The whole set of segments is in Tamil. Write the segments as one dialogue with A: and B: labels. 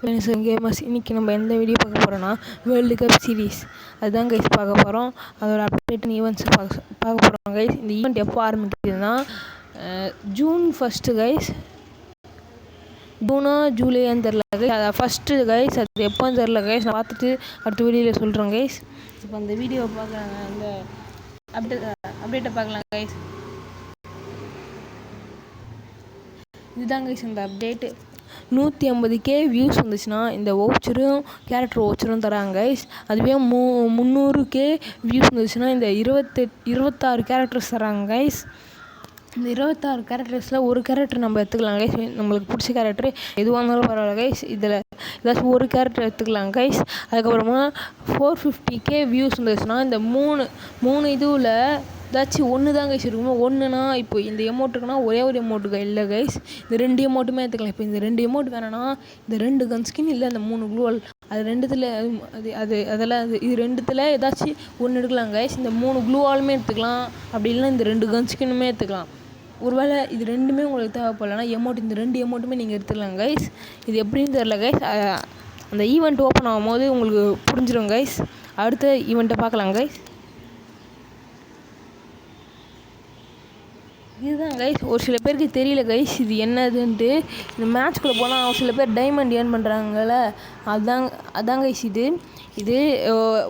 A: கேமர்ஸ் இன்றைக்கி நம்ம எந்த வீடியோ பார்க்க போகிறோன்னா வேர்ல்டு கப் சீரீஸ் அதுதான் கைஸ் பார்க்க போகிறோம். அதோட அப்டேட் ஈவெண்ட்ஸ் பார்க்க போகிறோம் கைஸ். இந்த ஈவெண்ட் எப்போ ஆரம்பிக்குதுன்னா ஜூன் 1 கைஸ். ஜூனா ஜூலையான்னு தெரில கைஸ். அதை ஃபஸ்ட்டு கைஸ். அது எப்போன்னு தெரில கைஸ். நான் பார்த்துட்டு அடுத்த வீடியோவில் சொல்கிறேன் கைஸ். இப்போ அந்த வீடியோவை பார்க்கலாங்க. அந்த அப்டேட்டை பார்க்கலாம் கைஸ். இதுதான் கைஸ் அந்த அப்டேட்டு. 150K வியூஸ் வந்துச்சுன்னா இந்த வவுச்சரும் கேரக்டர் வவுச்சரும் தராங்க கைஸ். அதுவே 300K வியூஸ் வந்துச்சுன்னா இந்த 26 கேரக்டர்ஸ் தராங்க கைஸ். இந்த 26 கேரக்டர்ஸில் ஒரு கேரக்டர் நம்ம எடுத்துக்கலாம் கைஸ். நம்மளுக்கு பிடிச்ச கேரக்டர் எதுவாக இருந்தாலும் பரவாயில்ல கைஸ். இதில் ஏதாச்சும் ஒரு கேரக்டர் எடுத்துக்கலாம் கைஸ். அதுக்கப்புறமா 450K வியூஸ் வந்துச்சுன்னா இந்த மூணு இதுவில் ஏதாச்சும் ஒன்று தான் கைஸ் இருக்கும். ஒன்றுனா இப்போ இந்த எமௌண்ட்டுக்குன்னா ஒரே ஒரு எமௌண்ட்டுக்கு இல்லை கைஸ். இந்த 2 எமௌண்ட்டுமே எடுத்துக்கலாம். இப்போ இந்த 2 எமௌண்ட் வேணும்னா இந்த 2 கன் ஸ்கின் இல்லை அந்த 3 க்ளூவால் அது ரெண்டுத்தில் இது ரெண்டுத்தில் ஏதாச்சும் ஒன்று எடுக்கலாம் கைஸ். இந்த 3 க்ளூவாலுமே எடுத்துக்கலாம். அப்படி இல்லைன்னா இந்த 2 கன் ஸ்கின்னுமே எடுத்துக்கலாம். ஒருவேளை இது ரெண்டுமே உங்களுக்கு தேவைப்படலைன்னா இந்த 2 எமௌண்ட்டுமே நீங்கள் எடுத்துக்கலாம் கைஸ். இது எப்படின்னு தெரில கைஸ். அந்த ஈவெண்ட் ஓப்பன் ஆகும்போது உங்களுக்கு புரிஞ்சிடும் கைஸ். அடுத்த ஈவெண்ட்டை பார்க்கலாம் கைஸ். இதுதான் கைஸ். ஒரு சில பேருக்கு தெரியல கைஸ் இது என்னதுன்ட்டு. இந்த மேட்ச்குள்ளே போனால் ஒரு சில பேர் டைமண்ட் ஏர்ன் பண்ணுறாங்கல்ல, அதான் கைஸ். இது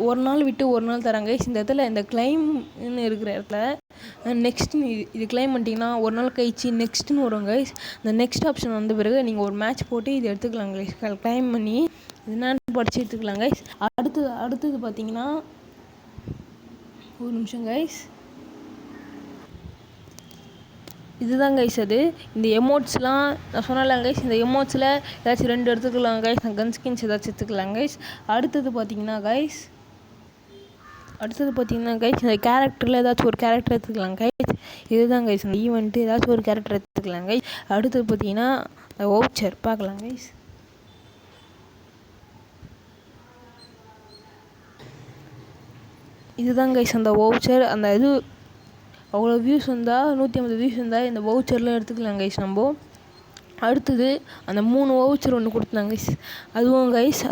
A: ஒரு நாள் விட்டு ஒரு நாள் தராங்க கைஸ். இந்த இடத்துல இந்த கிளைம்னு இருக்கிற இடத்துல நெக்ஸ்ட்னு இது கிளைம் பண்ணிட்டீங்கன்னா ஒரு நாள் கழிச்சு நெக்ஸ்ட்னு வரும் கைஸ். இந்த நெக்ஸ்ட் ஆப்ஷன் வந்த பிறகு நீங்கள் ஒரு மேட்ச் போட்டு இது எடுத்துக்கலாம் கைஸ். கிளைம் பண்ணி என்னன்னு படித்து எடுத்துக்கலாம் கைஸ். அடுத்தது பார்த்தீங்கன்னா ஒரு நிமிஷம் கைஸ். இதுதான் கைஸ் அது. இந்த எமோட்ஸ்லாம் நான் சொன்னலாம் கைஸ். இந்த எமோட்ஸில் ஏதாச்சும் 2 எடுத்துக்கலாம் கைஸ். நான் கன் ஸ்கின்ஸ் ஏதாச்சும் எடுத்துக்கலாம் கைஸ். அடுத்தது பார்த்தீங்கன்னா கைஸ் இந்த கேரக்டரில் ஏதாச்சும் ஒரு கேரக்டர் எடுத்துக்கலாம் கைஸ். இதுதான் கைஸ் இந்த ஈவெண்ட்டு. ஏதாச்சும் ஒரு கேரக்டர் எடுத்துக்கலாம் கைஸ். அடுத்தது பார்த்தீங்கன்னா வவுச்சர் பார்க்கலாம் கைஸ். இதுதான் கைஸ் அந்த வவுச்சர். அந்த இது அவ்வளோ வியூஸ் வந்தால் 150 வியூஸ் வந்தால் இந்த வவுச்சர்லாம் எடுத்துக்கலாம் கைஸ் நம்ம. அடுத்தது அந்த 3 வவுச்சர் ஒன்று கொடுத்தாங்க கைஸ்.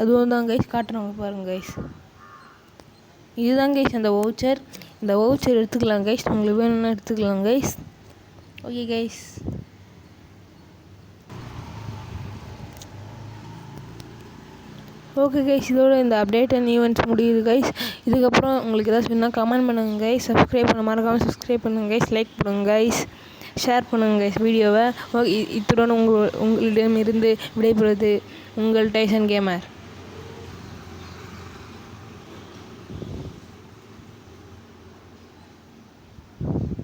A: அதுவும் தான் கைஸ் காட்டுறவங்க பாருங்கள் கைஸ். இதுதான் கைஸ் அந்த வவுச்சர். இந்த வவுச்சர் எடுத்துக்கலாம் கைஸ். உங்களுக்கு வேணும்னா எடுத்துக்கலாம் guys. Okay guys. Okay guys. இதோட இந்த அப்டேட் அண்ட் ஈவெண்ட்ஸ் முடியுது கைஸ். இதுக்கப்புறம் உங்களுக்கு ஏதாச்சும் வேணால் கமெண்ட் பண்ணுங்கள் கைஸ். சப்ஸ்கிரைப் பண்ண மறக்காமல் சப்ஸ்கிரைப் பண்ணுங்கள் கைஸ். லைக் பண்ணுங்கள் கைஸ். ஷேர் பண்ணுங்கள் கைஸ் வீடியோவை. இத்துடன் உங்களிடமிருந்து விடைபெறுவது உங்கள் டைசன் கேமர்.